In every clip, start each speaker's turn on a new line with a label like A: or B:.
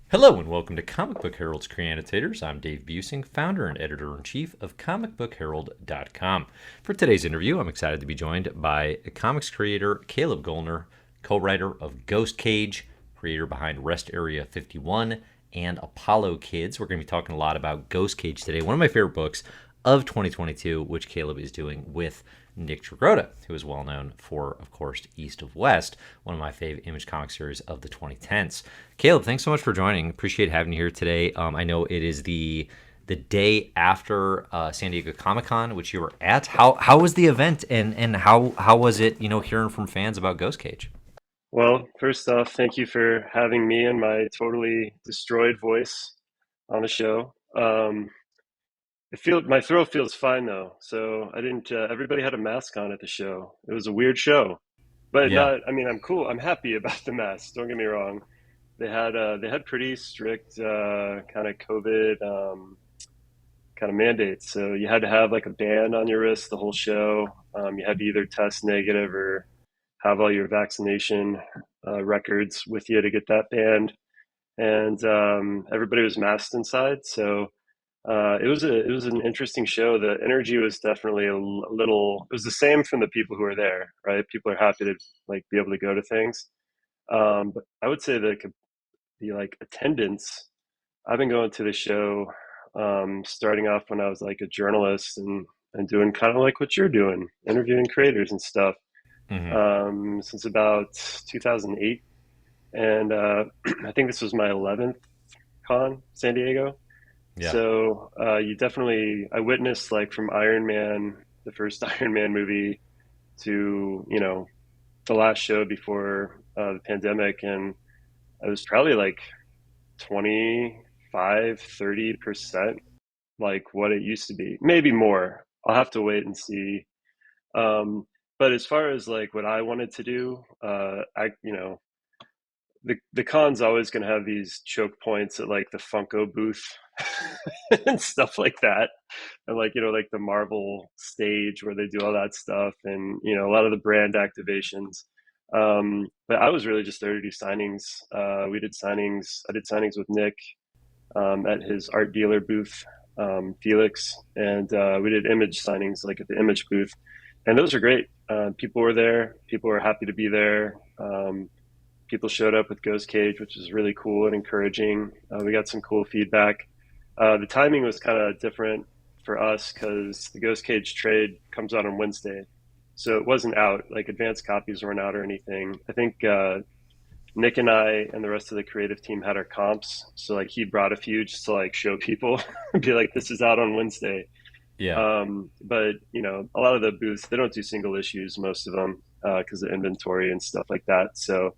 A: Hello and welcome to Comic Book Herald's Creannotators. I'm Dave Busing, founder and editor-in-chief of comicbookherald.com. For today's interview, I'm excited to be joined by comics creator Caleb Goellner, co-writer of Ghost Cage, creator behind Rest Area 51, and Apollo Kids. We're going to be talking a lot about Ghost Cage today, one of my favorite books of 2022, which Caleb is doing with Nick Dragotta, who is well known for, of course, East of West, one of my favorite Image comic series of the 2010s. Caleb, thanks so much for joining. Appreciate having you here today. I know it is the day after San Diego Comic-Con, which you were at. How was the event, and how was it, hearing from fans about Ghost Cage?
B: Well, first off, thank you for having me and my totally destroyed voice on the show. My throat feels fine though, so I didn't. Everybody had a mask on at the show. It was a weird show, but
A: Yeah.
B: not. I mean, I'm cool. I'm happy about the masks. Don't get me wrong. They had pretty strict kind of COVID kind of mandates. So you had to have like a band on your wrist the whole show. You had to either test negative or have all your vaccination records with you to get that band. And everybody was masked inside, so it was an interesting show. The energy was definitely a little. It was the same from the people who are there, right? People are happy to like be able to go to things. But I would say the like attendance. I've been going to the show starting off when I was like a journalist and doing kind of like what you're doing, interviewing creators and stuff
A: Hmm.
B: since about 2008. And I think this was my 11th con, San Diego.
A: Yeah.
B: So I witnessed like from Iron Man, the first Iron Man movie, to, the last show before the pandemic. And it was probably like 25, 30% like what it used to be, maybe more. I'll have to wait and see. Um, but as far as like what I wanted to do, the con's always going to have these choke points at like the Funko booth and stuff like that, and like like the Marvel stage where they do all that stuff, and a lot of the brand activations. But I was really just there to do signings. We did signings. I did signings with Nick at his art dealer booth, Felix, and we did image signings like at the image booth, and those are great. People were there. People were happy to be there. People showed up with Ghost Cage, which was really cool and encouraging. We got some cool feedback. The timing was kind of different for us because the Ghost Cage trade comes out on Wednesday. So it wasn't out, like advanced copies weren't out or anything. I think Nick and I and the rest of the creative team had our comps. So like he brought a few just to like show people, be like, this is out on Wednesday.
A: Yeah.
B: But a lot of the booths, they don't do single issues, most of them, because of inventory and stuff like that. So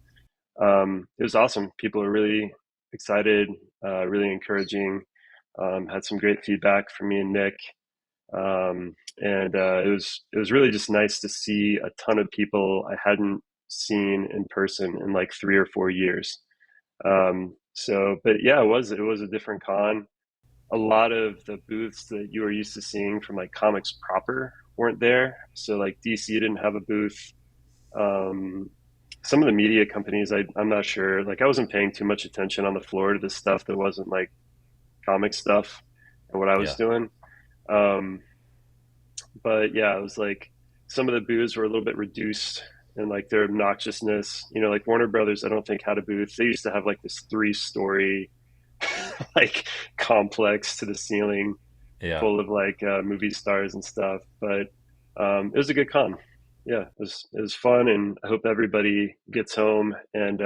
B: it was awesome. People were really excited, really encouraging. Had some great feedback from me and Nick, and it was really just nice to see a ton of people I hadn't seen in person in like 3 or 4 years. But yeah, it was a different con. A lot of the booths that you were used to seeing from like comics proper weren't there. So like DC didn't have a booth. Um, some of the media companies, I'm not sure. Like I wasn't paying too much attention on the floor to the stuff that wasn't like comic stuff and what I was
A: Yeah.
B: doing. Um, but yeah, it was like some of the booths were a little bit reduced and like their obnoxiousness. Like Warner Brothers, I don't think had a booth. They used to have like this three-story like complex to the ceiling
A: Yeah.
B: full of like movie stars and stuff. But it was a good con. Yeah, it was fun, and I hope everybody gets home and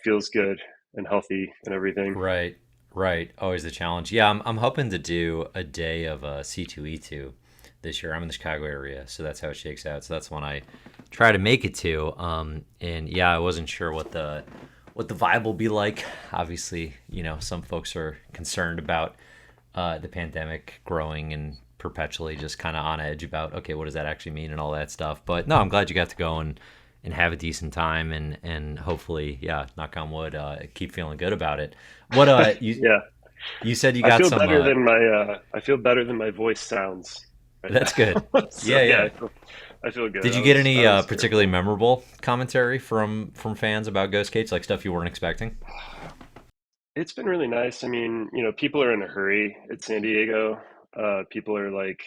B: feels good and healthy and everything.
A: Right, right. Always the challenge. Yeah, I'm hoping to do a day of C2E2 this year. I'm in the Chicago area, so that's how it shakes out. So that's when I try to make it to. And yeah, I wasn't sure what the vibe will be like. Obviously, some folks are concerned about the pandemic growing and perpetually just kind of on edge about, okay, what does that actually mean and all that stuff. But no, I'm glad you got to go and have a decent time, and hopefully, yeah, knock on wood, keep feeling good about it. What you
B: Yeah,
A: you said you
B: I
A: got
B: feel
A: some
B: better than my voice sounds. right
A: That's good.
B: now. So
A: Yeah,
B: yeah,
A: yeah.
B: I feel good.
A: Did you get any
B: I was
A: particularly
B: careful.
A: memorable commentary from fans about Ghost Cage, like stuff you weren't expecting?
B: It's been really nice. I mean, people are in a hurry at San Diego. People are like,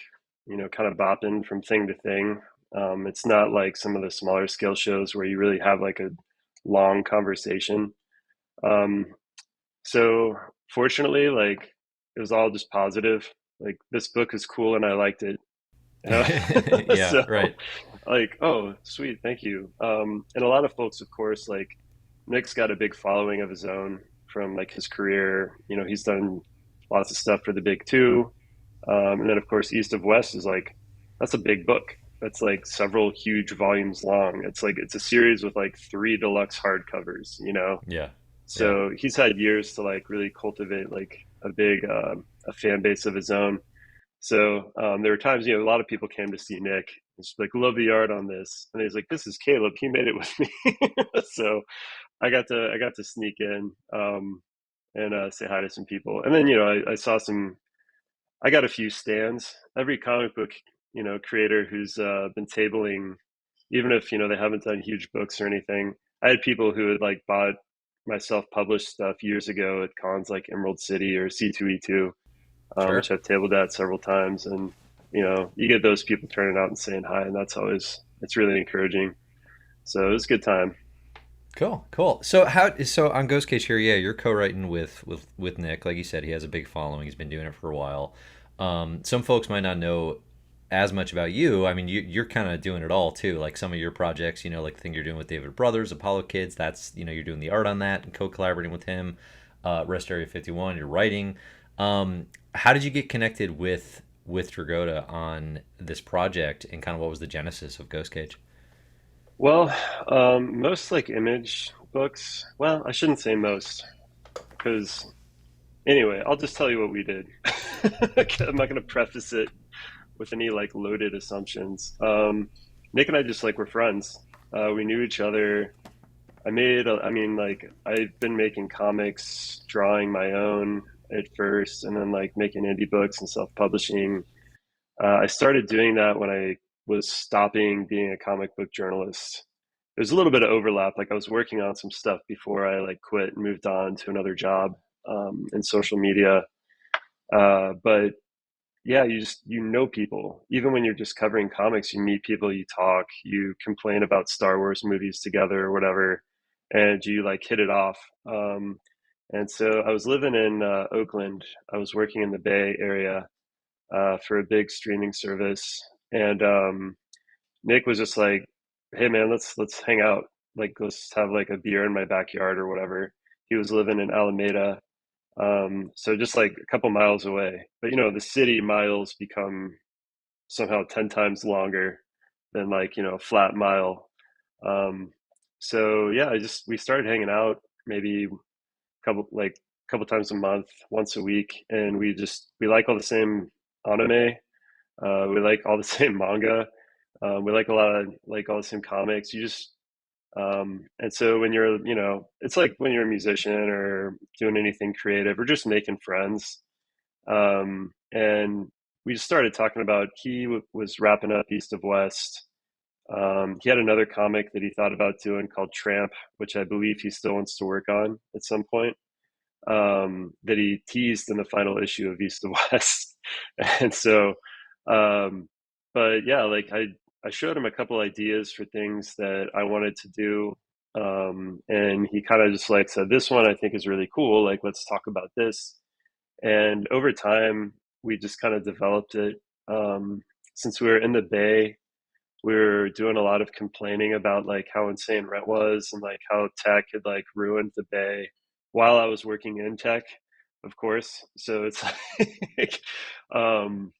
B: kind of bopping from thing to thing. It's not like some of the smaller scale shows where you really have like a long conversation. Um, so fortunately, like it was all just positive. Like this book is cool and I liked it. You know?
A: Yeah,
B: So
A: right.
B: like, oh, sweet, thank you. And a lot of folks, of course, like Nick's got a big following of his own from like his career. He's done lots of stuff for the big two. And then of course East of West is like that's a big book. That's like several huge volumes long. It's like it's a series with like three deluxe hardcovers.
A: Yeah, yeah.
B: So he's had years to like really cultivate like a big a fan base of his own. So there were times, a lot of people came to see Nick. It's like, love the art on this, and he's like, "This is Caleb. He made it with me." So I got to sneak in and say hi to some people, and then I saw some. I got a few stands. Every comic book creator who's been tabling, even if they haven't done huge books or anything. I had people who had like bought my self-published stuff years ago at cons like Emerald City or C2E2, which
A: Sure.
B: I've tabled at several times, and you get those people turning out and saying hi, and it's really encouraging. So it was a good time.
A: Cool, cool. So on Ghost Cage here, yeah, you're co-writing with Nick. Like you said, he has a big following. He's been doing it for a while. Some folks might not know as much about you. I mean, you're kind of doing it all too. Like some of your projects, like the thing you're doing with David Brothers, Apollo Kids. That's you're doing the art on that and co-collaborating with him. Rest Area 51. You're writing. How did you get connected with Dragotta on this project, and kind of what was the genesis of Ghost Cage?
B: Well, most like image books. Well, I shouldn't say most, because anyway, I'll just tell you what we did. I'm not going to preface it with any like loaded assumptions. Nick and I just like were friends. We knew each other. I mean, like I've been making comics, drawing my own at first, and then like making indie books and self-publishing. I started doing that when I was stopping being a comic book journalist. There's a little bit of overlap. Like I was working on some stuff before I like quit and moved on to another job in social media. But yeah, you know people. Even when you're just covering comics, you meet people, you talk, you complain about Star Wars movies together or whatever, and you like hit it off. And so I was living in Oakland. I was working in the Bay Area for a big streaming service, and Nick was just like, "Hey man, let's hang out. Like let's have like a beer in my backyard or whatever." He was living in Alameda, so just like a couple miles away. But the city miles become somehow 10 times longer than like, a flat mile. Um, so yeah, we started hanging out maybe couple times a month, once a week. And we like all the same anime. We like all the same manga. We like a lot of like all the same comics. And so when it's like when you're a musician or doing anything creative or just making friends. And we just started talking about was wrapping up East of West. He had another comic that he thought about doing called Tramp, which I believe he still wants to work on at some point. That he teased in the final issue of East of West. And so, um, but yeah, like I showed him a couple ideas for things that I wanted to do. And he kind of just like said, this one I think is really cool. Like, let's talk about this. And over time, we just kind of developed it. Since we were in the Bay, we were doing a lot of complaining about like how insane rent was and like how tech had like ruined the Bay while I was working in tech, of course. So it's like, um,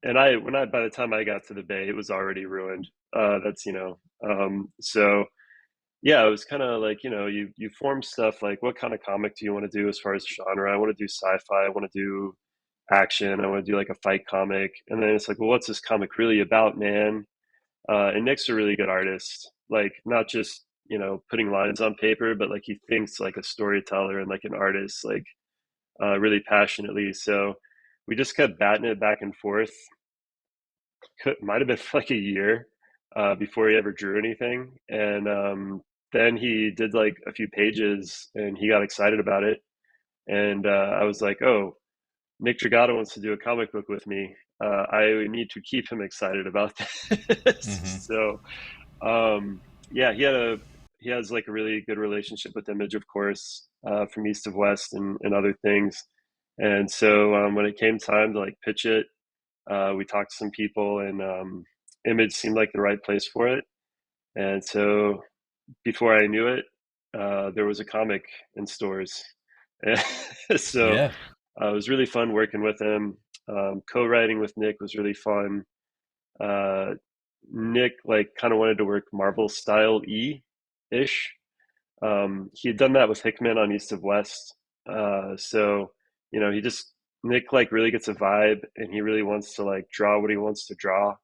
B: and by the time I got to the Bay, it was already ruined. So yeah, it was kind of like, you form stuff like what kind of comic do you want to do as far as genre? I want to do sci-fi. I want to do action. I want to do like a fight comic. And then it's like, well, what's this comic really about, man? And Nick's a really good artist, like not just, putting lines on paper, but like he thinks like a storyteller and like an artist, like really passionately. So we just kept batting it back and forth. might have been for like a year before he ever drew anything. And then he did like a few pages and he got excited about it. And I was like, oh, Nick Dragotta wants to do a comic book with me. I need to keep him excited about this.
A: Hmm.
B: So yeah, he has like a really good relationship with Image, of course, from East of West and other things. And so when it came time to like pitch it, we talked to some people, and Image seemed like the right place for it. And so before I knew it, there was a comic in stores. So
A: Yeah.
B: it was really fun working with him. Co-writing with Nick was really fun. Uh, Nick like kind of wanted to work Marvel style ish. He had done that with Hickman on East of West. So he just Nick like really gets a vibe, and he really wants to like draw what he wants to draw,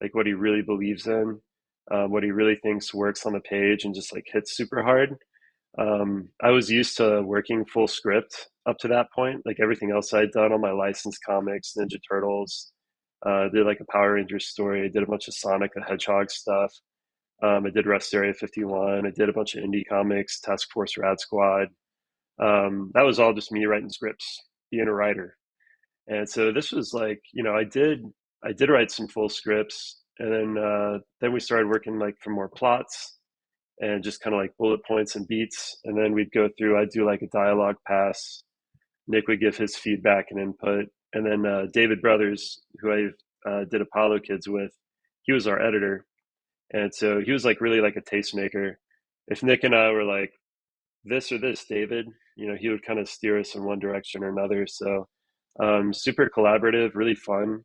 B: like what he really believes in, what he really thinks works on the page, and just like hits super hard. I was used to working full script up to that point. Like everything else I'd done, on my licensed comics, Ninja Turtles, did like a Power Rangers story, I did a bunch of Sonic the Hedgehog stuff. I did Rest Area 51. I did a bunch of indie comics, Task Force Rad Squad. That was all just me writing scripts, being a writer. And so this was like, I did write some full scripts, and then we started working like for more plots and just kind of like bullet points and beats. And then we'd go through. I'd do like a dialogue pass. Nick would give his feedback and input, and then David Brothers, who I did Apollo Kids with, he was our editor, and so he was like really like a tastemaker. If Nick and I were like this or this, David, he would kind of steer us in one direction or another. So super collaborative, really fun.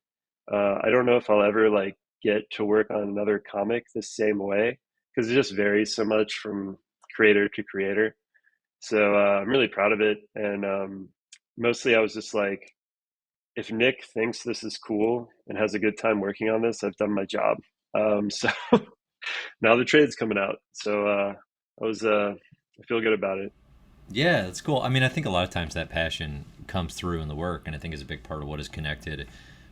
B: I don't know if I'll ever like get to work on another comic the same way, because it just varies so much from creator to creator. So I'm really proud of it. And mostly I was just like, if Nick thinks this is cool and has a good time working on this, I've done my job. So now the trade's coming out. So I feel good about it.
A: Yeah, that's cool. I mean, I think a lot of times that passion comes through in the work, and I think is a big part of what is connected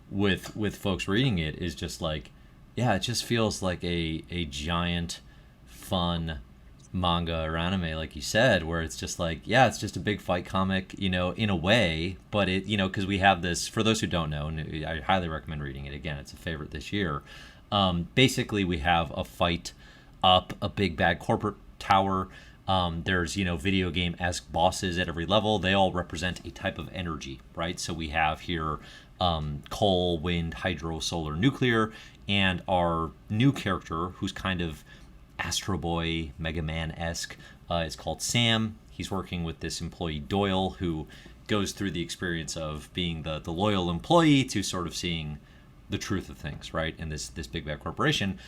A: with folks reading it is just like, yeah, it just feels like a giant fun manga or anime, like you said, where it's just like, yeah, it's just a big fight comic, in a way, but it, because we have this, for those who don't know, and I highly recommend reading it. Again, it's a favorite this year. Basically, we have a fight up a big bad corporate tower. There's video game esque bosses at every level. They all represent a type of energy, right? So we have here coal, wind, hydro, solar, nuclear, and our new character, who's kind of Astro Boy, Mega Man esque, is called Sam. He's working with this employee Doyle, who goes through the experience of being the loyal employee to sort of seeing the truth of things, right? In this big bad corporation.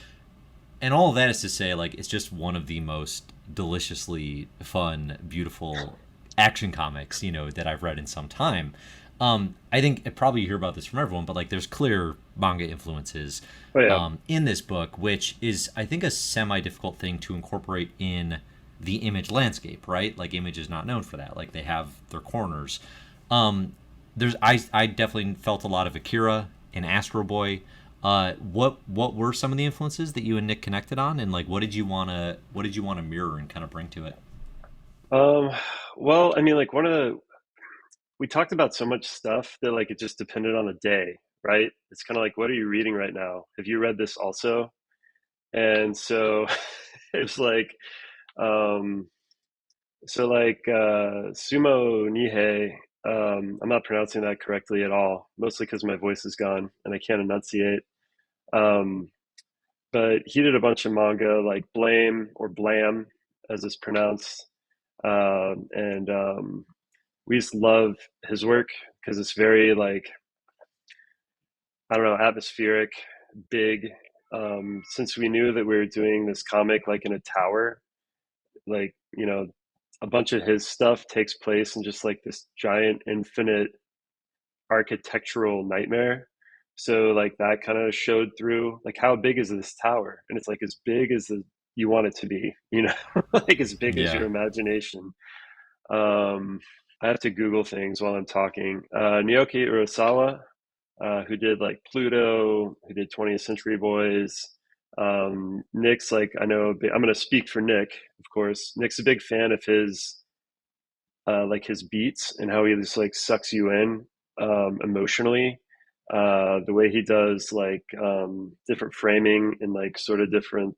A: And all of that is to say, like, it's just one of the most deliciously fun, beautiful action comics, that I've read in some time. I think probably you hear about this from everyone, but like, there's clear manga influences
B: Oh yeah.
A: in this book, which is, I think, a semi-difficult thing to incorporate in the Image landscape, right? Like, Image is not known for that. Like, they have their corners. I definitely felt a lot of Akira and Astro Boy. What were some of the influences that you and Nick connected on, and like, what did you want to mirror and kind of bring to it?
B: Um, well, I mean, like we talked about so much stuff that like it just depended on the day, right? It's kind of like, what are you reading right now? Have you read this also? And so it was like, um, Sumo Nihei. I'm not pronouncing that correctly at all, mostly because my voice is gone and I can't enunciate. Um, but he did a bunch of manga like Blame or Blam, as it's pronounced. And We just love his work because it's very like, I don't know, atmospheric, big. Since we knew that we were doing this comic like in a tower, like a bunch of his stuff takes place in just like this giant, infinite architectural nightmare. So like that kind of showed through. Like, how big is this tower? And it's like as big as you want it to be, like as big as
A: Yeah.
B: your imagination. Um, I have to Google things while I'm talking. Naoki Urasawa. who did like Pluto, who did 20th Century Boys. Nick's like, I know, I'm going to speak for Nick, of course. Nick's a big fan of his, like his beats and how he just like sucks you in emotionally. The way he does like different framing and like sort of different,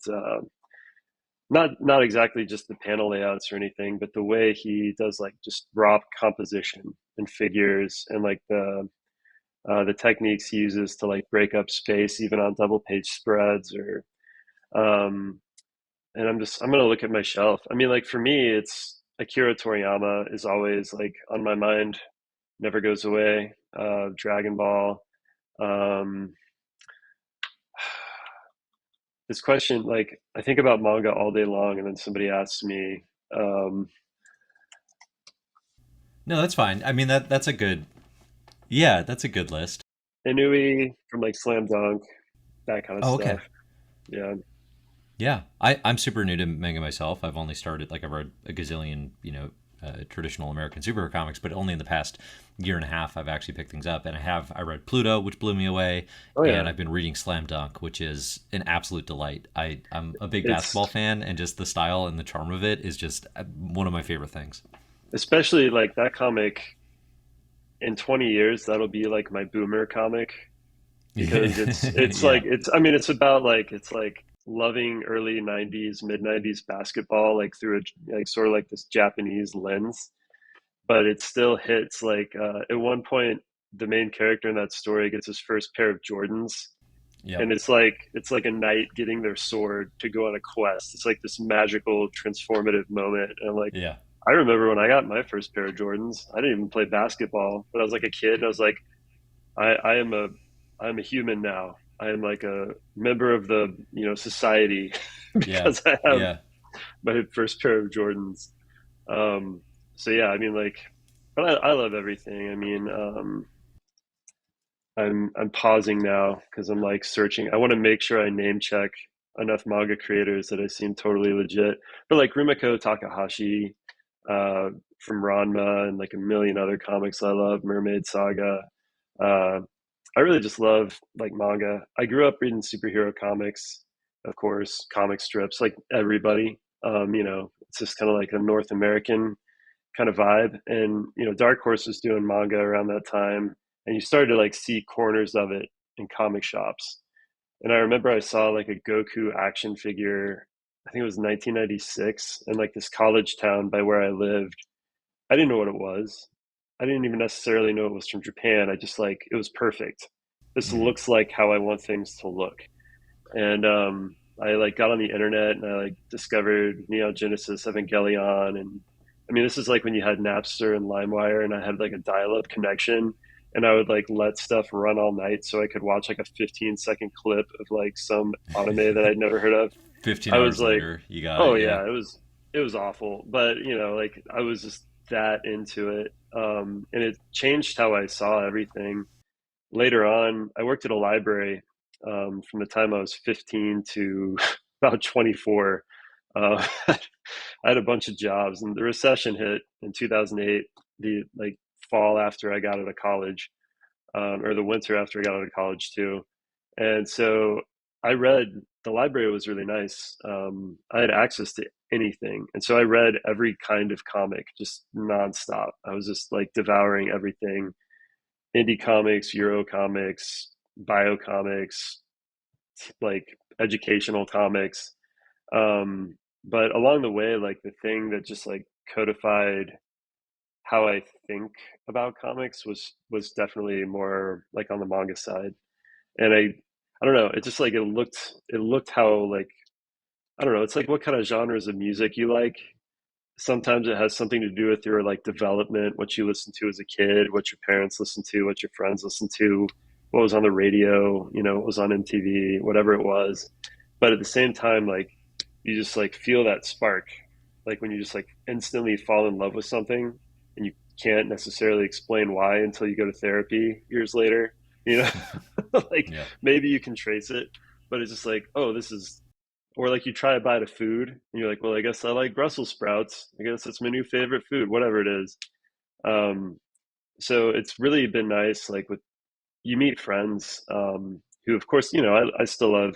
B: not exactly just the panel layouts or anything, but the way he does like just raw composition and figures and like the techniques he uses to like break up space even on double page spreads or um and I'm gonna look at my shelf. I mean, like for me it's Akira Toriyama is always like on my mind, never goes away. Dragon Ball. um this question, like I think about manga all day long and then somebody asks me um
A: No, that's fine. I mean that's a good yeah, that's a good list.
B: Inui from like Slam Dunk, that kind of
A: Oh, okay.
B: stuff. Yeah.
A: Yeah, I'm super new to manga myself. I've only started like I've read a gazillion, traditional American superhero comics, but only in the past year and a half I've actually picked things up. And I read Pluto, which blew me away,
B: Oh
A: and
B: yeah.
A: I've been reading Slam Dunk, which is an absolute delight. I'm a big
B: It's
A: basketball fan, and just the style and the charm of it is just one of my favorite things.
B: especially like that comic in 20 years, that'll be like my boomer comic because it's
A: Yeah,
B: like it's I mean it's about like it's like loving early 90s, mid 90s basketball like through a like sort of like this Japanese lens, but it still hits like at one point the main character in that story gets his first pair of Jordans,
A: yep,
B: and it's like a knight getting their sword to go on a quest. It's like this magical transformative moment, and like
A: yeah,
B: I remember when I got my first pair of Jordans, I didn't even play basketball, but I was like a kid and I was like, I am I'm a human now. I am like a member of the society
A: yeah,
B: because I have
A: yeah.
B: my first pair of Jordans. Um, so yeah, I mean like, but I love everything. I mean, I'm pausing now because I'm like searching. I want to make sure I name check enough manga creators that I seem totally legit. But like Rumiko Takahashi uh, from Ranma and like a million other comics I love, Mermaid Saga. Uh, I really just love like manga. I grew up reading superhero comics, of course, comic strips, like everybody. It's just kind of like a North American kind of vibe. And Dark Horse was doing manga around that time, and you started to like see corners of it in comic shops. And I remember I saw like a Goku action figure. I think it was 1996 in like this college town by where I lived. I didn't know what it was. I didn't even necessarily know it was from Japan. I just like it was perfect. This
A: Mm,
B: looks like how I want things to look. And I like got on the internet and I like discovered Neo Genesis Evangelion, and I mean this is like when you had Napster and LimeWire, and I had like a dial-up connection, and I would like let stuff run all night so I could watch like a 15-second clip of like some anime that I'd never heard of.
A: 15
B: I was
A: hours
B: like,
A: later, you got
B: oh
A: it. Yeah.
B: yeah, it was awful, but like I was just that into it, and it changed how I saw everything. Later on, I worked at a library from the time I was 15 to about 24. I had a bunch of jobs, and the recession hit in 2008, the like fall after I got out of college, or the winter after I got out of college too. And so I read, the library was really nice. I had access to anything. And so I read every kind of comic just nonstop. I was just like devouring everything: indie comics, Euro comics, bio comics, like educational comics. But along the way, like the thing that just like codified how I think about comics was definitely more like on the manga side. And I don't know, it just like it looked how like I don't know, it's like what kind of genres of music you like. Sometimes it has something to do with your like development, what you listen to as a kid, what your parents listen to, what your friends listen to, what was on the radio, what was on MTV, whatever it was. But at the same time, like you just like feel that spark, like when you just like instantly fall in love with something and you can't necessarily explain why until you go to therapy years later, you know, like
A: Yeah.
B: maybe you can trace it, but it's just like, oh, this is, or like you try to buy the food and you're like, well, I guess I like Brussels sprouts. I guess it's my new favorite food, whatever it is. Um, so it's really been nice, like with you meet friends who, of course, I still love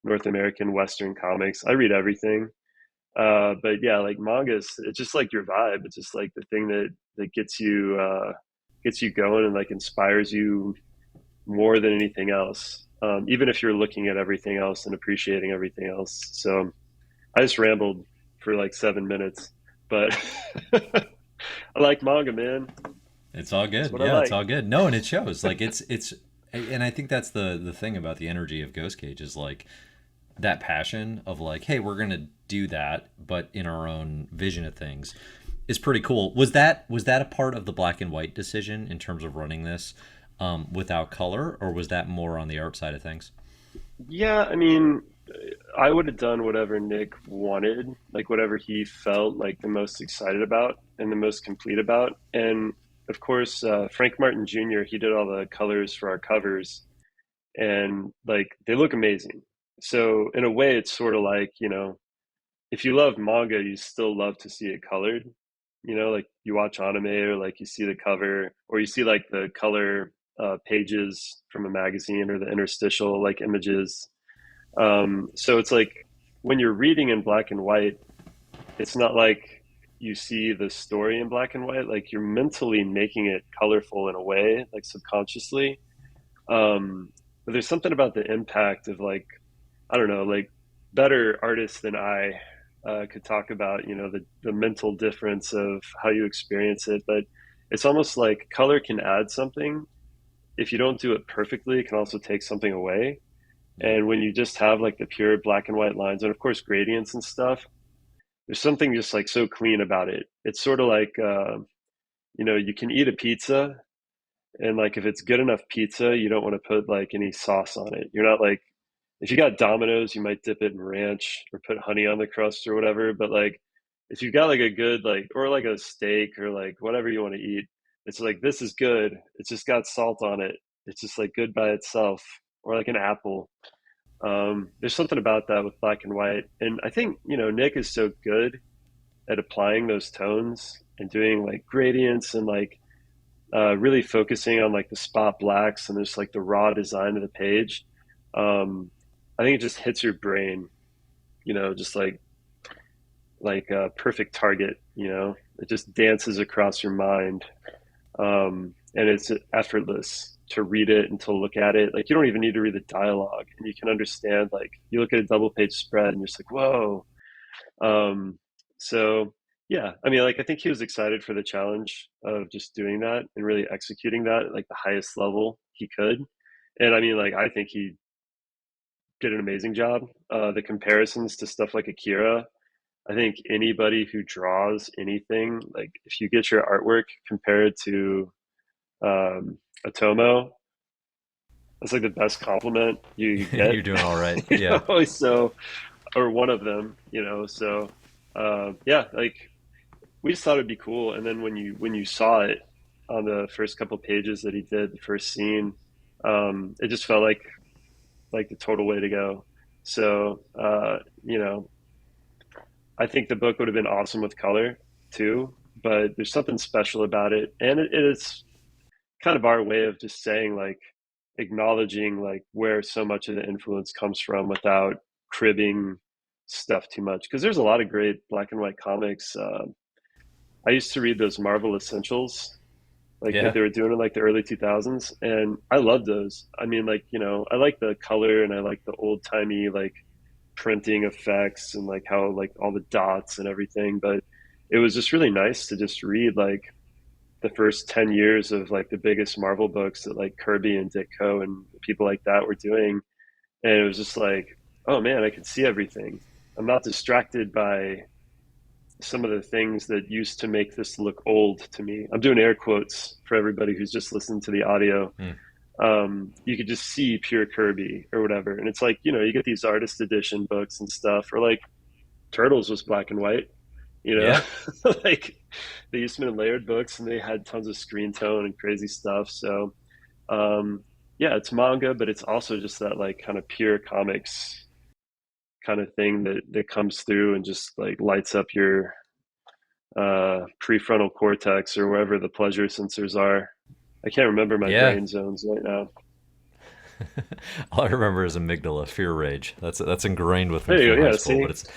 B: North American Western comics. I read everything. But yeah, like mangas, it's just like your vibe. It's just like the thing that gets you going and like inspires you more than anything else. Even if you're looking at everything else and appreciating everything else. So I just rambled for like 7 minutes, but I like manga, man.
A: It's all
B: That's
A: good.
B: what I
A: Yeah, it's
B: like.
A: all good. No, and it shows. Like it's and I think that's the thing about the energy of Ghost Cage is like that passion of like, hey, we're gonna do that, but in our own vision of things is pretty cool. Was that a part of the black and white decision in terms of running this without color, or was that more on the art side of things?
B: Yeah, I mean, I would have done whatever Nick wanted, like whatever he felt like the most excited about and the most complete about. And of course, Frank Martin Jr., he did all the colors for our covers, and like they look amazing. So in a way, it's sort of like, if you love manga, you still love to see it colored. Like you watch anime or like you see the cover or you see like the color pages from a magazine or the interstitial like images. So it's like when you're reading in black and white, it's not like you see the story in black and white. Like you're mentally making it colorful in a way, like subconsciously. But there's something about the impact of like, I don't know, like better artists than I could talk about, the mental difference of how you experience it. But it's almost like color can add something. If you don't do it perfectly, it can also take something away.
A: Yeah.
B: And when you just have like the pure black and white lines and of course gradients and stuff, there's something just like so clean about it. It's sort of like, you can eat a pizza and like if it's good enough pizza, you don't want to put like any sauce on it. You're not like if you got Domino's, you might dip it in ranch or put honey on the crust or whatever. But like if you got like a good like or like a steak or like whatever you want to eat, it's like this is good. It's just got salt on it. It's just like good by itself. Or like an apple. There's something about that with black and white. And I think, Nick is so good at applying those tones and doing like gradients and like really focusing on like the spot blacks and just like the raw design of the page. Um, I think it just hits your brain, just like a perfect target. It just dances across your mind, and it's effortless to read it and to look at it. Like you don't even need to read the dialogue, and you can understand. Like you look at a double page spread, and you're just like, whoa. Um, so yeah, I mean, like I think he was excited for the challenge of just doing that and really executing that at like the highest level he could. And I mean, like I think he did an amazing job. The comparisons to stuff like Akira, I think anybody who draws anything, like if you get your artwork compared to Atomo, that's like the best compliment you get.
A: You're doing all right. Yeah.
B: So or one of them, so yeah, like we just thought it'd be cool. And then when you saw it on the first couple pages that he did, the first scene, it just felt like the total way to go. So I think the book would have been awesome with color too, but there's something special about it, and it is kind of our way of just saying like acknowledging like where so much of the influence comes from without cribbing stuff too much. Because there's a lot of great black and white comics. I used to read those Marvel Essentials, like that
A: Yeah.
B: they were doing in like the early 2000s, and I loved those. I mean, like I like the color and I like the old timey like printing effects and like how like all the dots and everything. But it was just really nice to just read like the first 10 years of like the biggest Marvel books that like Kirby and Ditko and people like that were doing. And it was just like, oh man, I can see everything. I'm not distracted by some of the things that used to make this look old to me. I'm doing air quotes for everybody who's just listening to the audio.
A: Hmm.
B: You could just see pure Kirby or whatever. And it's like, you get these artist edition books and stuff, or like Turtles was black and white, you know,
A: Yeah.
B: like the Eastman layered books and they had tons of screen tone and crazy stuff. So, um, yeah, it's manga, but it's also just that like kind of pure comics kind of thing that comes through and just like lights up your prefrontal cortex or wherever the pleasure sensors are. I can't remember my
A: Yeah.
B: brain zones right now.
A: All I remember is amygdala, fear rage. That's ingrained with me
B: There you
A: from
B: go.
A: high
B: Yeah,
A: school, but
B: see,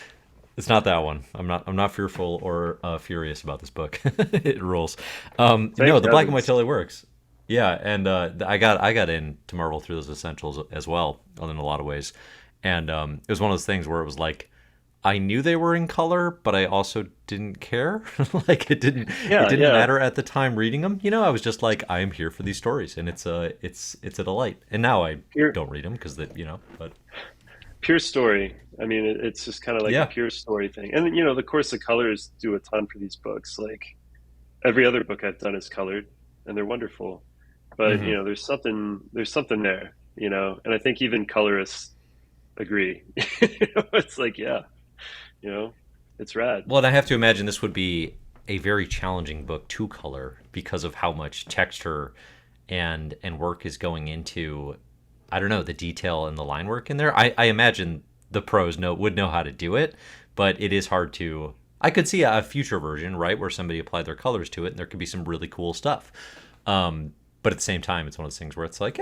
A: it's not that one. I'm not fearful or furious about this book. It rules. No,
B: thank
A: the black and white
B: heavens.
A: totally works. Yeah, and I got into Marvel through those essentials as well in a lot of ways, and it was one of those things where it was like I knew they were in color, but I also didn't care. Like it
B: Yeah,
A: didn't
B: yeah.
A: matter at the time reading them. I was just like I am here for these stories, and it's a delight. And now I
B: Pure,
A: don't read them because that but
B: pure story. I mean, it's just kind of like a
A: yeah.
B: pure story thing. And then, the course of colors do a ton for these books. Like every other book I've done is colored, and they're wonderful. But
A: Hmm.
B: there's something there. And I think even colorists agree. It's like, yeah, you know, it's rad.
A: Well, and I have to imagine this would be a very challenging book to color because of how much texture and work is going into, I don't know, the detail and the line work in there. I imagine the pros would know how to do it, but it is hard to. I could see a future version, right, where somebody applied their colors to it, and there could be some really cool stuff. But at the same time, it's one of those things where it's like,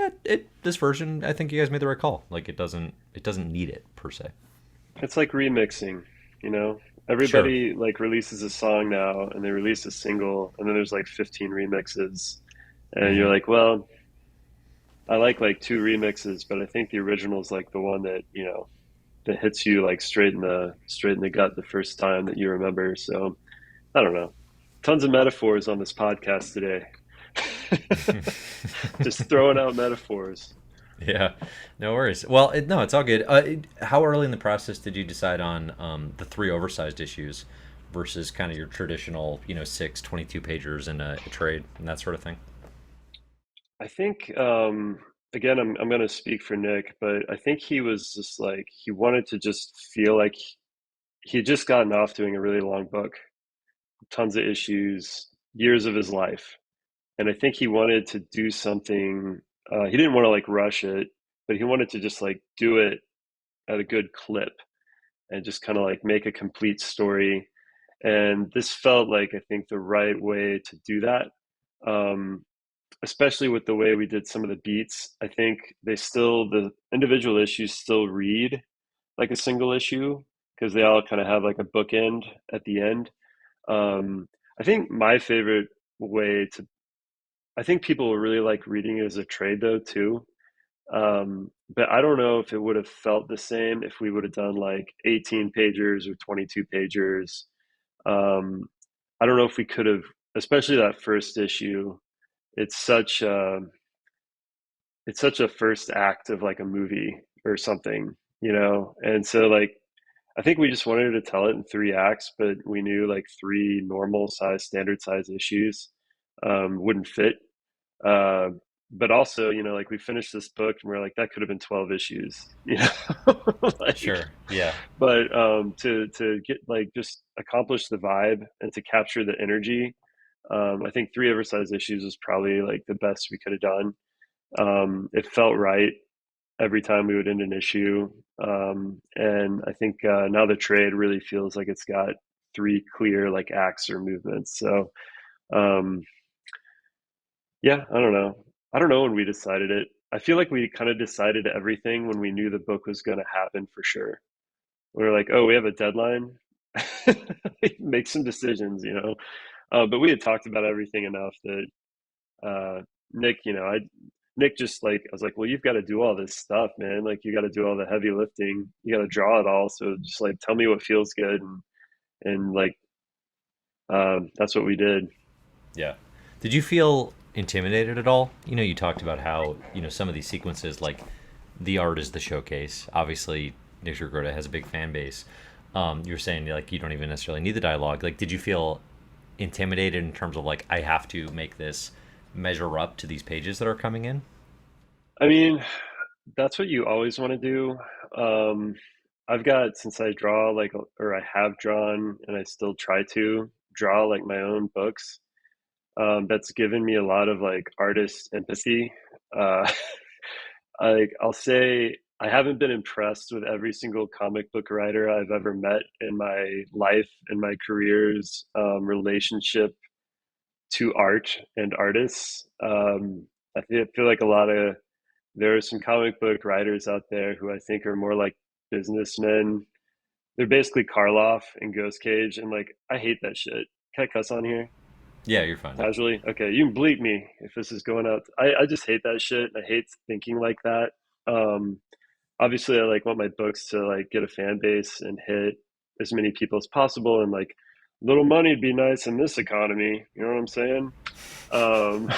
A: this version, I think you guys made the right call. Like it doesn't need it per se.
B: It's like remixing, you know.
A: Sure.
B: Everybody like releases a song now, and they release a single, and then there's like 15 remixes, and you're
A: Hmm.
B: like, well, I like two remixes, but I think the original is like the one that that hits you like straight in the gut the first time that you remember. So I don't know. Tons of metaphors on this podcast today. Just throwing out metaphors.
A: Yeah, no worries. Well, no, it's all good. How early in the process did you decide on the three oversized issues versus kind of your traditional, 6 22 pagers in a trade and that sort of thing?
B: I think again I'm going to speak for Nick, but I think he was just like he wanted to just feel like he had just gotten off doing a really long book, tons of issues, years of his life. And I think he wanted to do something. He didn't want to like rush it, but he wanted to just like do it at a good clip and just kind of like make a complete story. And this felt like I think the right way to do that. Um, Especially with the way we did some of the beats. I think the individual issues still read like a single issue because they all kind of have like a bookend at the end. Um, I think my favorite way to, I think people will really like reading it as a trade though too. But I don't know if it would have felt the same if we would have done like 18 pagers or 22 pagers. Um, I don't know if we could have, especially that first issue. It's such a, it's such a first act of like a movie or something. And so like I think we just wanted to tell it in three acts, but we knew like three normal size, standard size issues wouldn't fit. Uh, but also, like we finished this book and we're like, that could have been 12 issues. Like,
A: Sure. Yeah.
B: but to get like just accomplish the vibe and to capture the energy, I think three oversized issues was probably like the best we could have done. It felt right every time we would end an issue. And I think now the trade really feels like it's got three clear like acts or movements. So um, yeah, I don't know. I don't know when we decided it. I feel like we kind of decided everything when we knew the book was going to happen for sure. We were like, oh, we have a deadline. Make some decisions. But we had talked about everything enough that uh, Nick, Nick just like I was like, well, you've got to do all this stuff, man. Like you got to do all the heavy lifting. You got to draw it all. So just like tell me what feels good, and like that's what we did.
A: Yeah. Did you feel intimidated at all? You talked about how, some of these sequences, like the art is the showcase. Obviously, Nick Dragotta has a big fan base. You're saying like you don't even necessarily need the dialogue. Like, did you feel intimidated in terms of like I have to make this measure up to these pages that are coming in?
B: I mean, that's what you always want to do. Um, I've got since I draw like or I have drawn and I still try to draw like my own books. That's given me a lot of like artist empathy. Uh, I'll say I haven't been impressed with every single comic book writer I've ever met in my life and my career's relationship to art and artists. I feel like there are some comic book writers out there who I think are more like businessmen. They're basically Karloff and Ghost Cage, and like I hate that shit. Can I cuss on here
A: Yeah, you're fine.
B: casually? Okay, you can bleep me if this is going out. I just hate that shit. I hate thinking like that. Um, Obviously, I like want my books to like get a fan base and hit as many people as possible, and like little money'd be nice in this economy. You know what I'm saying? Um,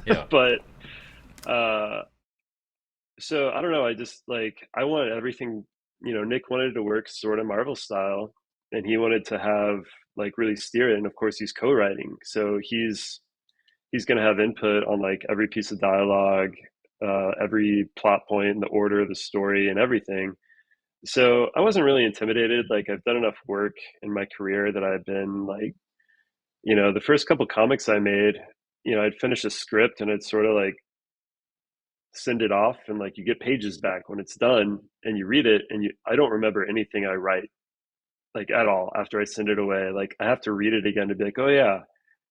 A: Yeah.
B: but uh, so I don't know. I just like I want everything. Nick wanted to work sort of Marvel style, and he wanted to have like really steer it. And of course, he's co-writing, so he's going to have input on like every piece of dialogue, every plot point, the order of the story, and everything. So I wasn't really intimidated. Like I've done enough work in my career that I've been like, the first couple comics I made, I'd finish a script and I'd sort of like send it off, and like you get pages back when it's done and you read it, and I don't remember anything I write like at all after I send it away. Like I have to read it again to be like, oh yeah,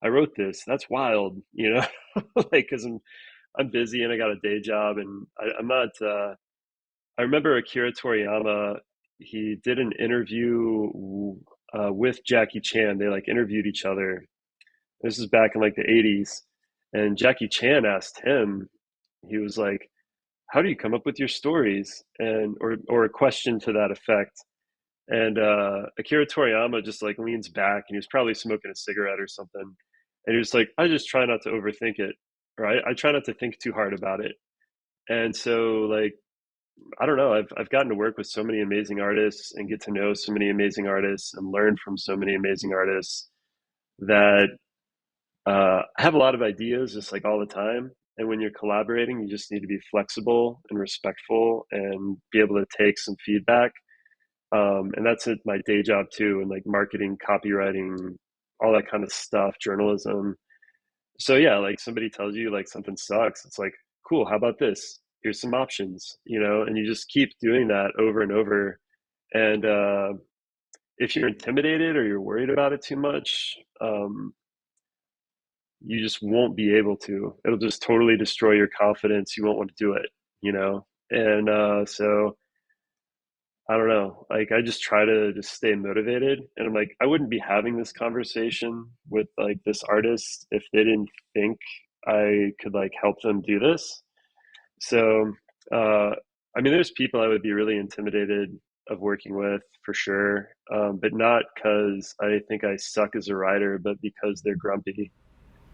B: I wrote this. That's wild, like because I'm busy and I got a day job, and I'm not. I remember Akira Toriyama. He did an interview with Jackie Chan. They like interviewed each other. This is back in like the '80s, and Jackie Chan asked him. He was like, "How do you come up with your stories?" And or a question to that effect. And Akira Toriyama just like leans back, and he was probably smoking a cigarette or something. And he was like, "I just try not to overthink it, right? I try not to think too hard about it." And so like I don't know. I've gotten to work with so many amazing artists and get to know so many amazing artists and learn from so many amazing artists that I have a lot of ideas just like all the time. And when you're collaborating, you just need to be flexible and respectful and be able to take some feedback. And that's at my day job too, and like marketing, copywriting, all that kind of stuff, journalism. So yeah, like somebody tells you like something sucks, it's like, cool, how about this? Here's some options, and you just keep doing that over and over. And if you're intimidated or you're worried about it too much, you just won't be able to. It'll just totally destroy your confidence. You won't want to do it. And so I don't know. Like I just try to just stay motivated. And I'm like, I wouldn't be having this conversation with like this artist if they didn't think I could like help them do this. So, uh, I mean, there's people I would be really intimidated of working with for sure, but not because I think I suck as a writer, but because they're grumpy.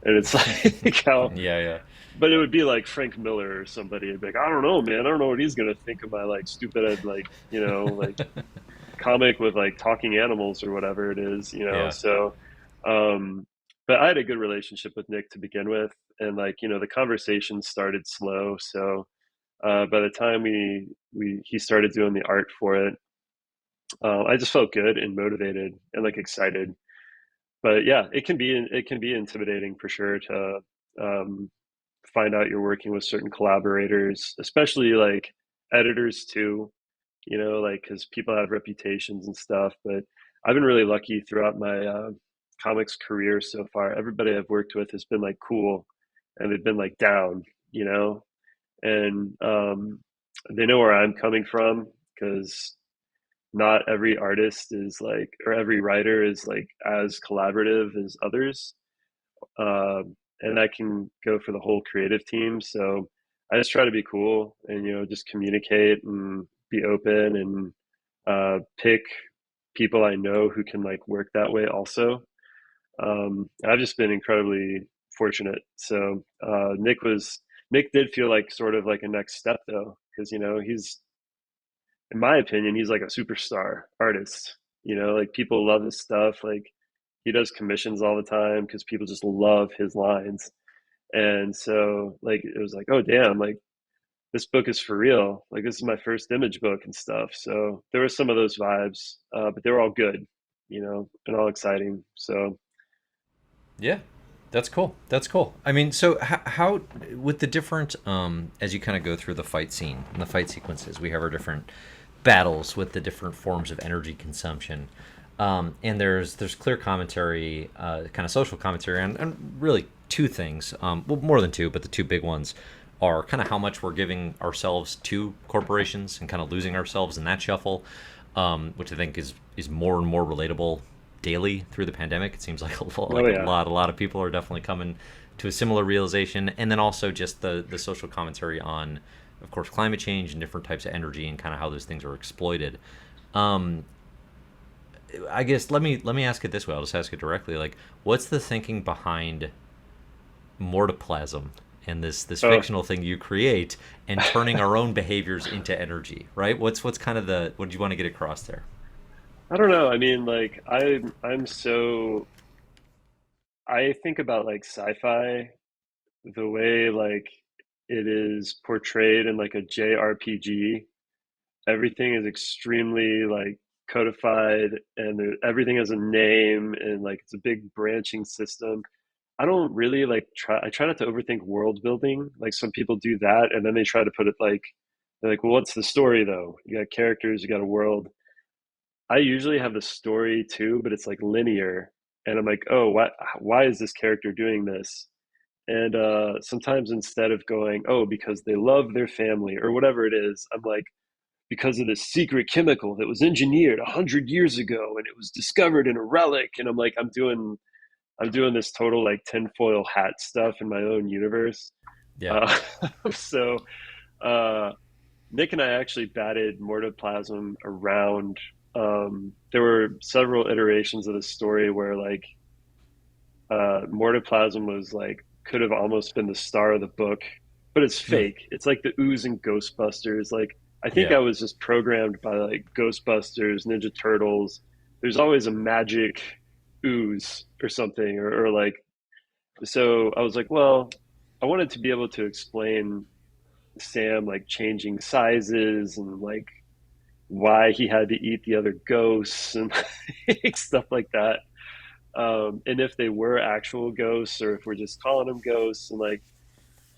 B: And it's like how,
A: Yeah, yeah.
B: but it would be like Frank Miller or somebody. I'd be like, I don't know, man. I don't know what he's gonna think of my like stupid, like like comic with like talking animals or whatever it is.
A: Yeah.
B: So, um, but I had a good relationship with Nick to begin with, and like the conversation started slow. So by the time we he started doing the art for it, I just felt good and motivated and like excited. But yeah, it can be intimidating for sure to um, find out you're working with certain collaborators, especially like editors too. Like because people have reputations and stuff. But I've been really lucky throughout my comics career so far. Everybody I've worked with has been like cool, and they've been like down. You know, and they know where I'm coming from because not every artist is like, or every writer is like as collaborative as others. And that can go for the whole creative team. So I just try to be cool and, just communicate and be open and pick people I know who can like work that way also. I've just been incredibly fortunate. So Nick did feel like sort of like a next step though, because he's, in my opinion, he's like a superstar artist. Like people love his stuff. Like he does commissions all the time because people just love his lines. And so like it was like, oh damn, like this book is for real. Like this is my first image book and stuff. So there were some of those vibes, but they were all good, and all exciting. So
A: Yeah, that's cool. That's cool. I mean, so how with the different as you kind of go through the fight scene and the fight sequences, we have our different battles with the different forms of energy consumption. And there's clear commentary, kind of social commentary, and really two things. Well, more than two, but the two big ones are kind of how much we're giving ourselves to corporations and kind of losing ourselves in that shuffle, which I think is more and more relatable daily through the pandemic. It seems like
B: Oh yeah.
A: a lot of people are definitely coming to a similar realization, and then also just the social commentary on, of course, climate change and different types of energy and kind of how those things are exploited. Um, I guess let me ask it this way. I'll just ask it directly. Like, what's the thinking behind mortoplasm and this
B: Oh,
A: fictional thing you create and turning our own behaviors into energy? Right? What's kind of the what do you want to get across there?
B: I don't know. I mean, like I'm so I think about like sci-fi the way like it is portrayed in like a JRPG. Everything is extremely like codified and everything has a name and like it's a big branching system. I don't really like I try not to overthink world building. Like some people do that and then they try to put it like they're like, well, what's the story though? You got characters, you got a world. I usually have the story too, but it's like linear. And I'm like, oh, why is this character doing this? And sometimes instead of going, oh, because they love their family or whatever it is, I'm like, because of this secret chemical that was engineered 100 years ago and it was discovered in a relic. And I'm like, I'm doing this total like tinfoil hat stuff in my own universe.
A: Yeah.
B: Uh, so uh, Nick and I actually batted Mortoplasm around. There were several iterations of the story where like Mortoplasm was like could have almost been the star of the book, but it's
A: Hmm.
B: fake. It's like the ooze and Ghostbusters. Like I think
A: Yeah.
B: I was just programmed by like Ghostbusters, Ninja Turtles. There's always a magic ooze or something, or like so. I was like, well, I wanted to be able to explain Sam like changing sizes and like why he had to eat the other ghosts and stuff like that. And if they were actual ghosts or if we're just calling them ghosts. And like,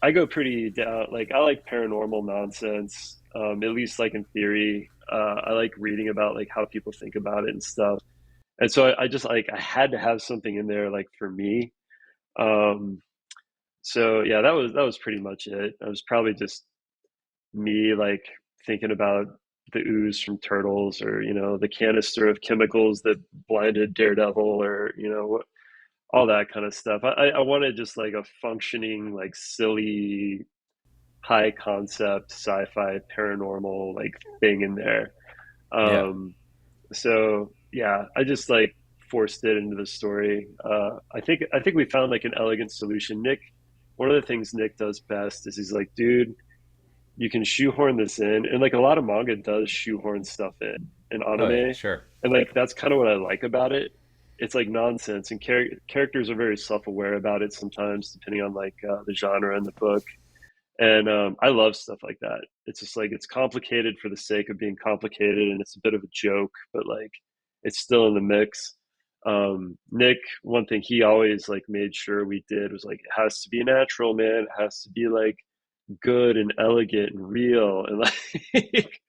B: I go pretty down, like, I like paranormal nonsense, at least like in theory. I like reading about like how people think about it and stuff. And so I just like, I had to have something in there like for me. Um, so yeah, that was pretty much it. I was probably just me like thinking about the ooze from Turtles or, you know, the canister of chemicals that blinded Daredevil or, you know, all that kind of stuff. I wanted just like a functioning, like silly, high concept sci-fi paranormal like thing in there.
A: Yeah.
B: Um, so yeah, I just like forced it into the story. I think we found like an elegant solution. Nick, one of the things Nick does best is he's like, dude, you can shoehorn this in, and like a lot of manga does shoehorn stuff in
A: Oh yeah.
B: anime,
A: Sure.
B: and like that's kind of what I like about it. It's like nonsense, and characters are very self-aware about it sometimes, depending on like the genre in the book. And I love stuff like that. It's just like it's complicated for the sake of being complicated, and it's a bit of a joke, but like it's still in the mix. Nick, one thing he always like made sure we did was like it has to be natural, man. It has to be like good and elegant and real and like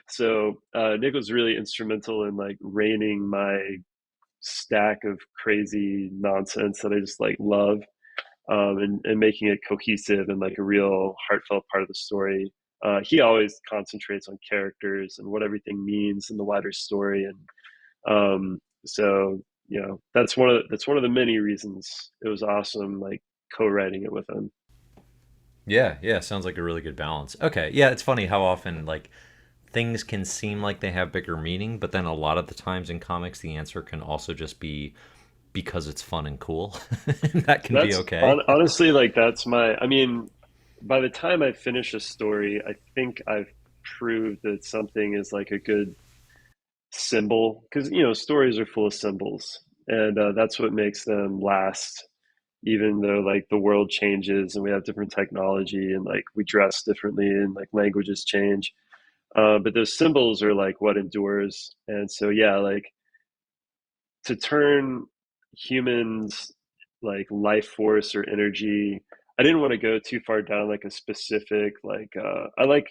B: so Nick was really instrumental in like reining my stack of crazy nonsense that I just like love, and making it cohesive and like a real heartfelt part of the story. He always concentrates on characters and what everything means in the wider story, and so you know that's one of the many reasons it was awesome like co-writing it with him.
A: Yeah. Yeah. Sounds like a really good balance. Okay. Yeah. It's funny how often like things can seem like they have bigger meaning, but then a lot of the times in comics, the answer can also just be because it's fun and cool. And that can be
B: That's
A: okay.
B: honestly like that's my. I mean, by the time I finish a story, I think I've proved that something is like a good symbol because you know stories are full of symbols, and that's what makes them last. Even though like the world changes and we have different technology and like we dress differently and like languages change, but those symbols are like what endures. And so yeah, like to turn humans like life force or energy. I didn't want to go too far down like a specific like I like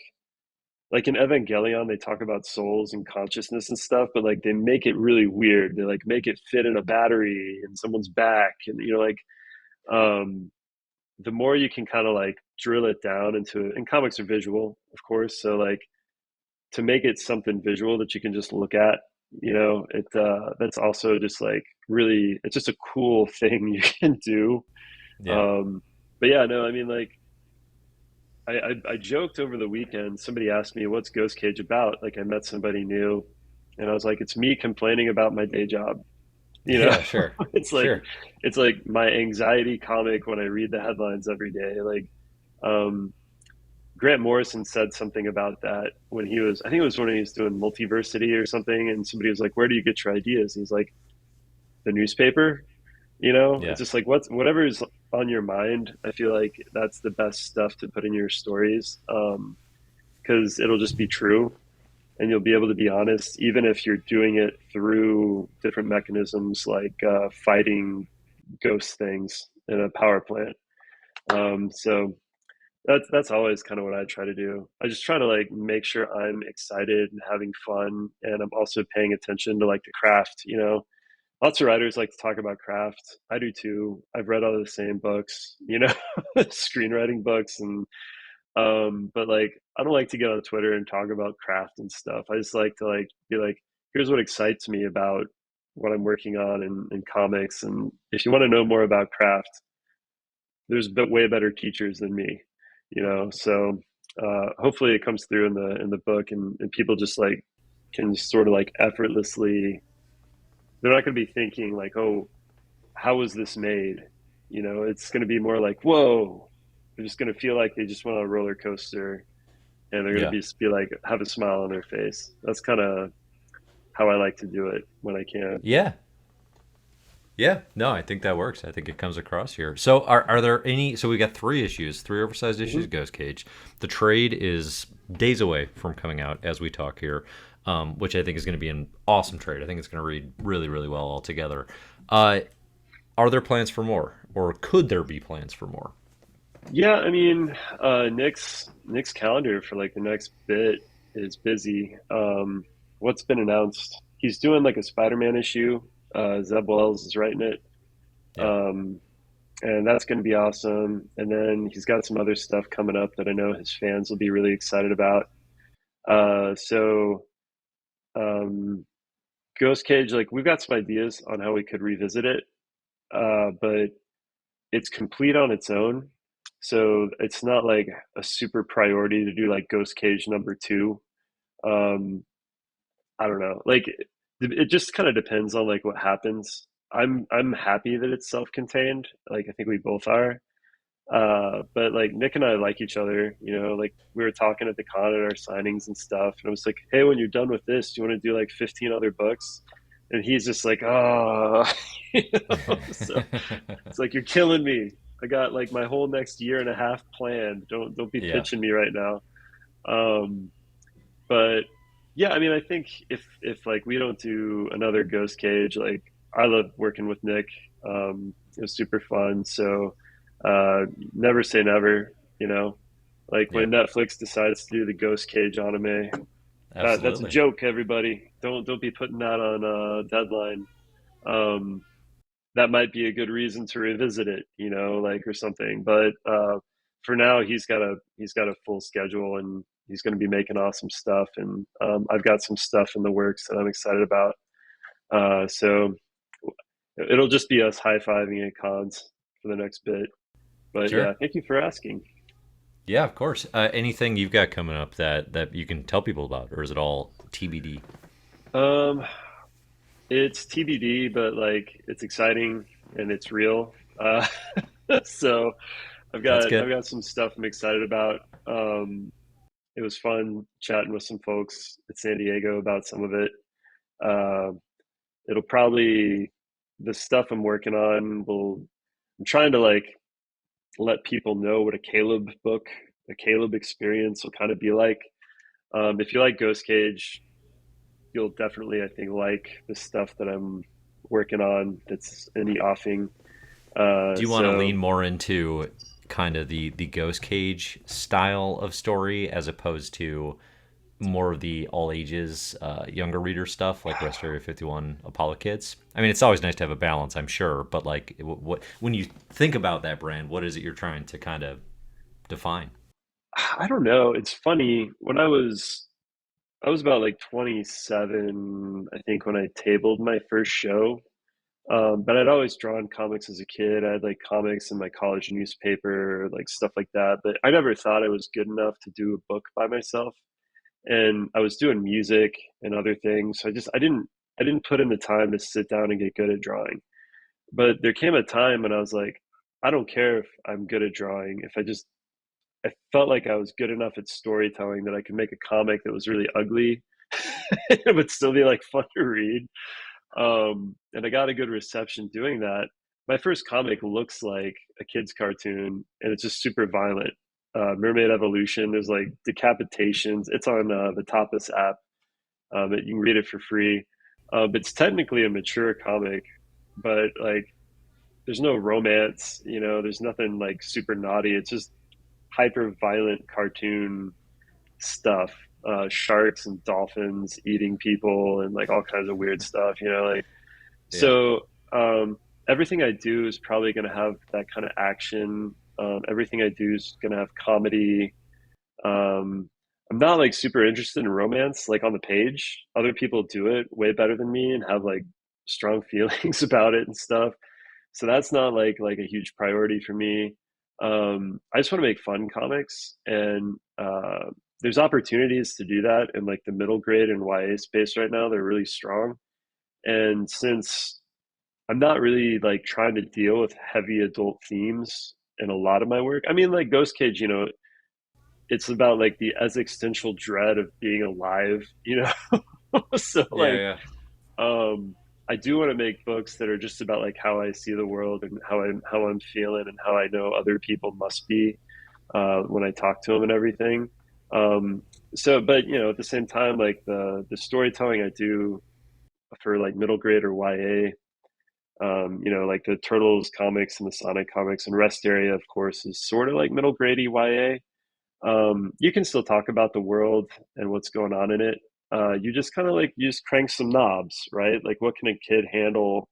B: like in Evangelion, they talk about souls and consciousness and stuff, but like they make it really weird. They like make it fit in a battery in someone's back, and like um, the more you can kind of like drill it down into, and comics are visual, of course, so like to make it something visual that you can just look at, that's also just like really, it's just a cool thing you can do.
A: Yeah.
B: Um, but yeah, no, I mean, like I joked over the weekend. Somebody asked me, "What's Ghost Cage about?" Like I met somebody new, and I was like, "It's me complaining about my day job." You know,
A: Yeah, sure.
B: it's like
A: Sure.
B: it's like my anxiety comic when I read the headlines every day. Like um, Grant Morrison said something about that when he was, I think it was when he was doing Multiversity or something, and somebody was like, "Where do you get your ideas?" And he's like, "The newspaper."
A: Yeah.
B: It's just like whatever is on your mind. I feel like that's the best stuff to put in your stories. Because it'll just be true, and you'll be able to be honest even if you're doing it through different mechanisms like fighting ghost things in a power plant. So that's always kind of what I try to do. I just try to like make sure I'm excited and having fun, and I'm also paying attention to like the craft. Lots of writers like to talk about craft. I do too. I've read all the same books, screenwriting books, and but like I don't like to get on Twitter and talk about craft and stuff. I just like to like be like, here's what excites me about what I'm working on in comics. And if you want to know more about craft, there's way better teachers than me, So hopefully it comes through in the book, and people just like can sort of like effortlessly. They're not going to be thinking like, oh, how was this made? It's going to be more like, whoa. They're just going to feel like they just went on a roller coaster, and they're going to
A: Yeah.
B: be like, have a smile on their face. That's kind of how I like to do it when I can.
A: Yeah. Yeah. No, I think that works. I think it comes across here. So are there any, so we got three issues, three oversized issues
B: Mm-hmm.
A: of Ghost Cage. The trade is days away from coming out as we talk here. Which I think is going to be an awesome trade. I think it's going to read really, really well altogether. Uh, are there plans for more, or could there be plans for more?
B: Yeah, I mean, Nick's calendar for like the next bit is busy. What's been announced? He's doing like a Spider-Man issue. Zeb Wells is writing it,
A: Yeah,
B: um, and that's going to be awesome. And then he's got some other stuff coming up that I know his fans will be really excited about. So um, Ghost Cage, like we've got some ideas on how we could revisit it, but it's complete on its own. So it's not like a super priority to do like Ghost Cage number two. Um, I don't know. Like it just kind of depends on like what happens. I'm happy that it's self-contained. Like I think we both are. But like Nick and I like each other, like we were talking at the con at our signings and stuff, and I was like, "Hey, when you're done with this, do you want to do like 15 other books?" And he's just like, "Oh," so it's like you're killing me. I got like my whole next year and a half planned. Don't be
A: yeah,
B: pitching me right now. Um, but yeah, I mean, I think if like we don't do another Ghost Cage, like I love working with Nick. It was super fun. So never say never. Like
A: yeah.
B: when Netflix decides to do the Ghost Cage anime, that's a
A: Absolutely.
B: joke. Everybody, don't be putting that on a deadline. Um, that might be a good reason to revisit it, like or something. But for now, he's got a full schedule, and he's going to be making awesome stuff. And I've got some stuff in the works that I'm excited about. So it'll just be us high fiving at cons for the next bit. But yeah,
A: Sure.
B: thank you for asking.
A: Yeah, of course. Anything you've got coming up that you can tell people about, or is it all TBD?
B: Um, it's TBD, but like it's exciting and it's real. So I've
A: That's
B: got I've
A: good.
B: got some stuff I'm excited about. It was fun chatting with some folks at San Diego about some of it. Uh, it'll probably the stuff I'm working on will. I'm trying to like let people know what a Caleb book, a Caleb experience will kind of be like. If you like Ghost Cage, you'll definitely, I think, like the stuff that I'm working on that's in the offing.
A: Do you want to lean
B: So
A: more into kind of the Ghost Cage style of story as opposed to more of the all ages, younger reader stuff like Rest Area 51, Apollo Kids? I mean, it's always nice to have a balance, I'm sure, but like, what when you think about that brand, what is it you're trying to kind of define?
B: I don't know. It's funny. When I was about like 27, I think, when I tabled my first show. But I'd always drawn comics as a kid. I had like comics in my college newspaper, like stuff like that. But I never thought I was good enough to do a book by myself. And I was doing music and other things. So I didn't put in the time to sit down and get good at drawing. But there came a time when I was like, I don't care if I'm good at drawing. If I felt like I was good enough at storytelling that I could make a comic that was really ugly. It would still be like fun to read. And I got a good reception doing that. My first comic looks like a kid's cartoon, and it's just super violent. Mermaid Evolution. There's like decapitations. It's on the Tapas app. You can read it for free. But it's technically a mature comic, but like there's no romance. There's nothing like super naughty. It's just hyper violent cartoon stuff. Sharks and dolphins eating people and like all kinds of weird stuff. Like
A: Yeah.
B: so. Everything I do is probably going to have that kind of action. Everything I do is going to have comedy. I'm not like super interested in romance, like on the page. Other people do it way better than me and have like strong feelings about it and stuff. So that's not like a huge priority for me. I just want to make fun comics, and there's opportunities to do that in like the middle grade and YA space right now. They're really strong, and since I'm not really like trying to deal with heavy adult themes in a lot of my work. I mean, like Ghost Cage, it's about like the existential dread of being alive. So
A: Yeah,
B: like,
A: yeah.
B: I do want to make books that are just about like how I see the world and how I'm feeling and how I know other people must be when I talk to them and everything. Um, but at the same time, like the storytelling I do for like middle grade or YA, like the Turtles comics and the Sonic comics and Rest Area, of course, is sort of like middle grade YA. You can still talk about the world and what's going on in it. You just kind of like you just crank some knobs, right? Like what can a kid handle?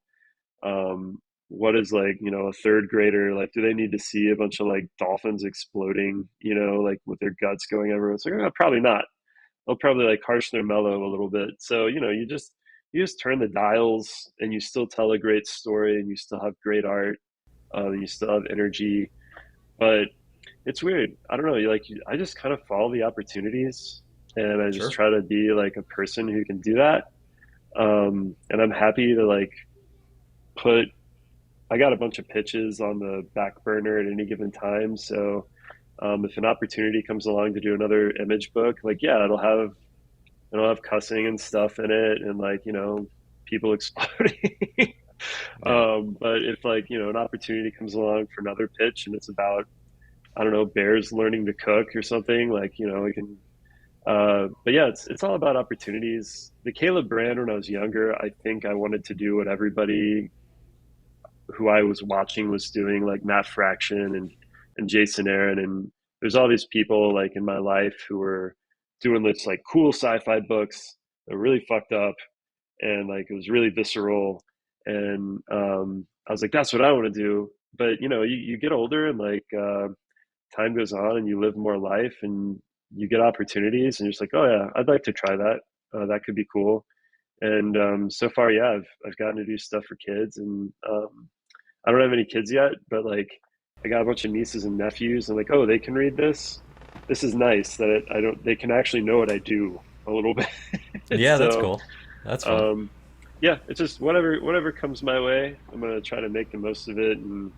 B: What is like, a third grader, like do they need to see a bunch of like dolphins exploding, like with their guts going everywhere? It's like, oh, probably not. They'll probably like harsh their mellow a little bit. So, you just turn the dials and you still tell a great story and you still have great art. You still have energy, but it's weird. I don't know. I just kind of follow the opportunities, and I just
A: Sure.
B: try to be like a person who can do that. And I'm happy to like put. I got a bunch of pitches on the back burner at any given time. So if an opportunity comes along to do another image book, like yeah, it'll have cussing and stuff in it, and like people exploding.
A: Yeah.
B: But if like an opportunity comes along for another pitch and it's about I don't know, bears learning to cook or something. Like, we can. But yeah, it's all about opportunities. The Caleb brand, when I was younger, I think I wanted to do what everybody who I was watching was doing, like Matt Fraction and Jason Aaron, and there's all these people like in my life who were doing this like cool sci-fi books that were really fucked up and like it was really visceral, and I was like, that's what I want to do. But you get older and like time goes on and you live more life and you get opportunities and you're just like, oh yeah, I'd like to try that. That could be cool. And so far, yeah, I've gotten to do stuff for kids, and I don't have any kids yet, but like I got a bunch of nieces and nephews, and like, oh, they can read this. This is nice that I don't. They can actually know what I do a little bit.
A: Yeah, that's
B: So
A: cool. That's fun.
B: um, yeah, it's just whatever comes my way. I'm gonna try to make the most of it and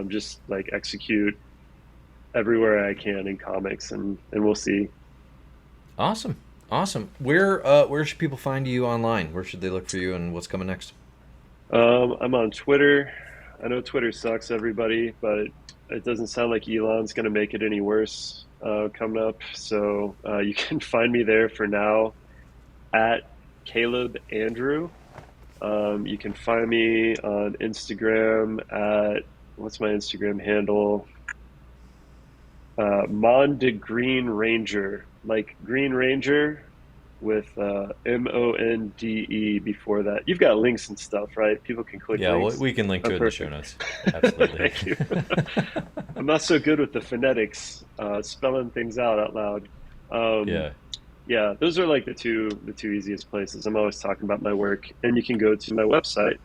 B: just like execute everywhere I can in comics, and we'll see.
A: Awesome. Awesome. Where should people find you online? Where should they look for you and what's coming next?
B: I'm on Twitter. I know Twitter sucks, everybody, but it doesn't sound like Elon's going to make it any worse coming up. So you can find me there for now at Caleb Andrew. You can find me on Instagram at what's my Instagram handle? Green Ranger. like Green Ranger with Monde before that. You've got links and stuff, right? People can click
A: Yeah, well,
B: links.
A: we can link
B: Oh,
A: to it in the show
B: perfect.
A: notes. Absolutely.
B: Thank you. I'm not so good with the phonetics, spelling things out loud. Um,
A: Yeah,
B: yeah, those are like the two easiest places. I'm always talking about my work, and you can go to my website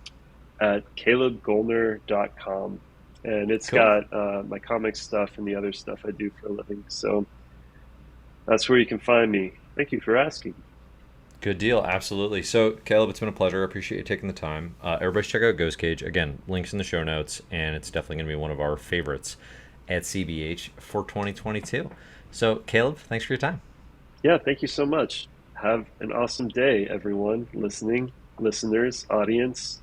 B: at calebgoellner.com, and it's
A: cool.
B: got my comic stuff and the other stuff I do for a living. So that's where you can find me. Thank you for asking.
A: Good deal. Absolutely. So, Caleb, it's been a pleasure. I appreciate you taking the time. Everybody check out Ghost Cage. Again, links in the show notes, and it's definitely going to be one of our favorites at CBH for 2022. So, Caleb, thanks for your time.
B: Yeah, thank you so much. Have an awesome day, everyone listening, listeners, audience.